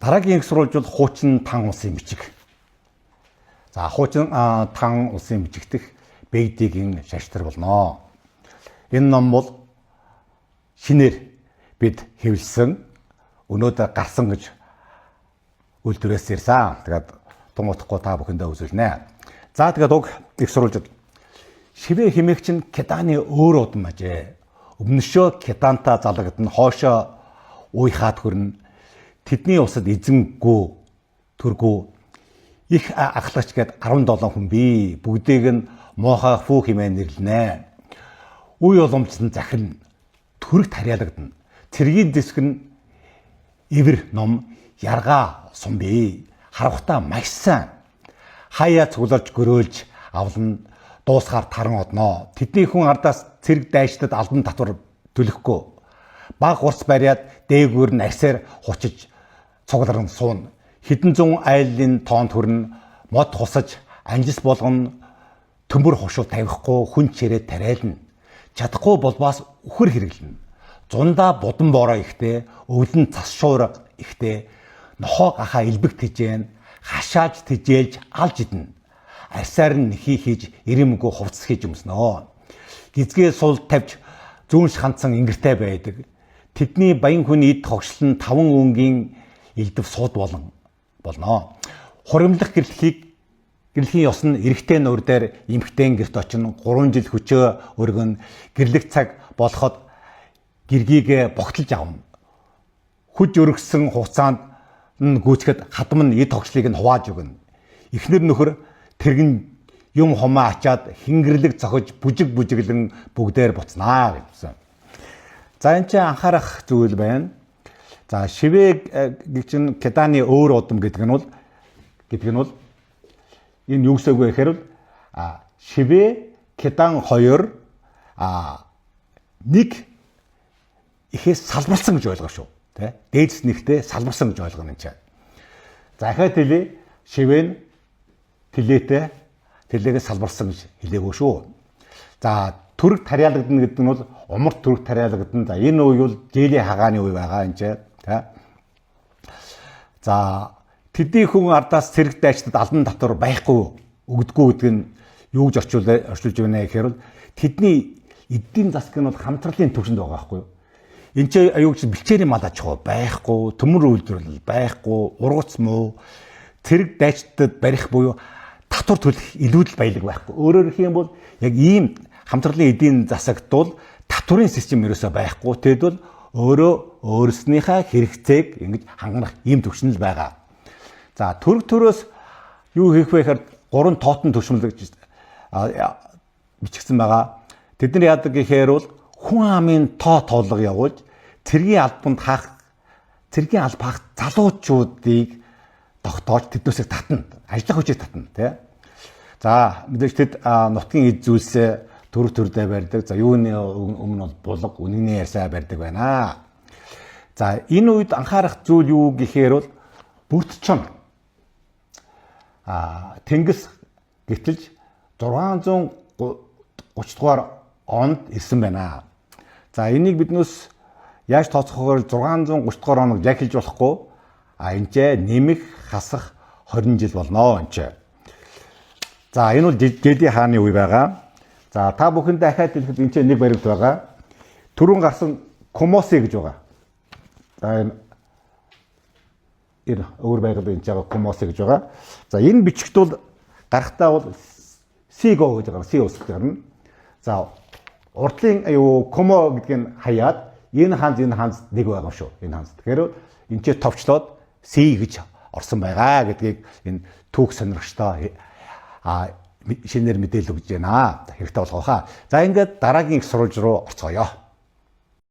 Дараагийн их сурвалж бол хуучин тан улсын бичиг. За хуучин тан улсын бичигдэх Бэгдигийн шаштар болно. Энэ ном бол шинээр бид хэвлсэн өнөөдөр гарсан гэж үйлдвэрээс ирсэн. Тэгээд томоотохгүй та бүхэндээ үзүүлнэ. За тэгээд уг их сурвалжид шивэ хэмээгчин Кеданы өөр удам ажээ. Өмнөшөө Кеданта залгадна, хоошоо уйхаад хүрнэ. Тэдний усад эзэнгүй төргүү их ахлагч гээд 17 хүн бий. Бүгдийг нь моохоо фүү хэмээн нэрлэнэ. Үе уламжлан захирна. Төрөг тарьяалагдана. Цэргийн дэвсг нь ивэр ном яргаа сум бий. Харавхтаа маш сайн. Хаяа цуглуулж гөрөөлж авлана. Дуусгаар таран одноо. Тэдний хүн ардаас цэрэг дайчдад алдан татвар төлөхгүй. Баг урц бариад дээгүүр нь арсаар хучиж цугларн суун. Хэдэн зуун айлын тоонд хүрнэ. Мод хусаж анжис болгоно. Төмөр хошуу тавихгүй хүн чирээ тариална. Чадахгүй болбоос үхэр хэрэглэнэ. Зундаа будан бороо ихтэй, өвлөн цас шуурга ихтэй, нохоо гахаа илбэг тэжээн, хашааж тэжээлж алж идэнэ. Арсаар нь нэхий хийж ирэмгүй хувцас хийж өмснөө. Гизгээ сул тавьж зүүнш хандсан ингэртэй байдаг. Тэдний баян хүний эд тогшлон 5 өнгийн элдв сууд болно. Хуримлах гэрлийн ёс нь эрэгтэй нуур дээр эмхтэн гэрт очино 3 жил хүчөө өргөн гэрлэх цаг болоход гэргийг богтолж авна. Хүж өргөсөн хугацаанд нь гүйцэхэд хадам нь эд тогшлыг нь хувааж өгнө. Эхнэр нөхөр тэргэн юм хомоо ачаад хингэрлэг зохиж бүжиглэн бүгдээр буцнаа гэсэн. За энэ чинь анхаарах зүйл байна. За шивэ гэгчин Кеданы өөр удам гэдэг нь бол энэ юу гэсэйг вэ гэхээр шивэ Кедан 2 нэг ихээс салбарсан гэж ойлгоо шүү. Тэ? Дээдс нэгтэй салбарсан гэж ойлгоно энэ чинь. За ахаад хэлээ шивэн тэлээтэй тэлээгээс салбарсан гэж хэлээгөө шүү. За төрөг тарьяалагдана гэдэг нь бол умарт төрөг тарьяалагдана. За энэ үе бол Жээлийн хагааны үе байгаа энэ чинь. За тэдний хүн ардаас цэрэг дайчдад алдан татвар байхгүй өгдөггүй гэдэг нь юу гэж орчуулж байна гэхээр тэдний эдийн засаг нь бол хамтралын түвшинд байгаа байхгүй юу. Энд чинь аюул гэж бэлчээрийн мал аж ахуй байхгүй, төмөр үйлдвэрлэл байхгүй, ургац муу, цэрэг дайчдад барих буюу татвар төлөх илүүдэл баялаг байхгүй. Өөрөөр хэлэх юм бол яг ийм хамтралын эдийн засагт бол татварын систем ерөөсөө байхгүй. Тэгэд бол өөрөө өөрснийхээ хэрэгцээг ингэж хангах ийм төвшинл байгаа. За төрөг төрөөс юу хийх вэ гэхээр 3 тоотон төвшмөл гэж бичигдсэн байгаа. Тэд нар яадаг гэхээр бол хүн амын тоолго явуулж цэргийн албанд цэргийн алба хаах залуучуудыг тогтоож тэднээсээ татна. Ажиллах хүчийг татна, тий. За мэдээж тэд нутгийн эд зүйлсээ төрөдөө барьдаг. За юуны өмнө бол булга үнэний ярьсаа барьдаг байна. За энэ үед анхаарах зүйл юу гэхээр бол бүрдчон Тэнгис гítэлж 630 дугаар онд ирсэн байна. За энийг биднээс яаж тооцохоор 630 дугаар оног яг хэлж болохгүй. Энд нэмэх хасах 20 жил болно энэ. За энэ бол Жээлийн хааны үе байгаа. За та бүхэнд дахиад хэлэхэд энэ нэг баримт байгаа. Түрүүн гарсан Комоси гэж байгаа. За энэ өөр байгаль энэ жаага Комоси гэж байгаа. За энэ бичгт бол гарахтаа бол Сиго гэж байгаа. Си ус гэж гарна. За урдлын Комо гэдгийг нь хаяад энэ ханз нэг байгаа шүү. Энэ ханз. Тэгэхээр энэ ч товчлоод Си гэж орсон байгаа гэдгийг энэ түүх сонирхчдоо шинээр мэдээлэл өгж байна. Хэрэгтэй болгоо хаа. За ингээд дараагийн их сурвалж руу орцгоё.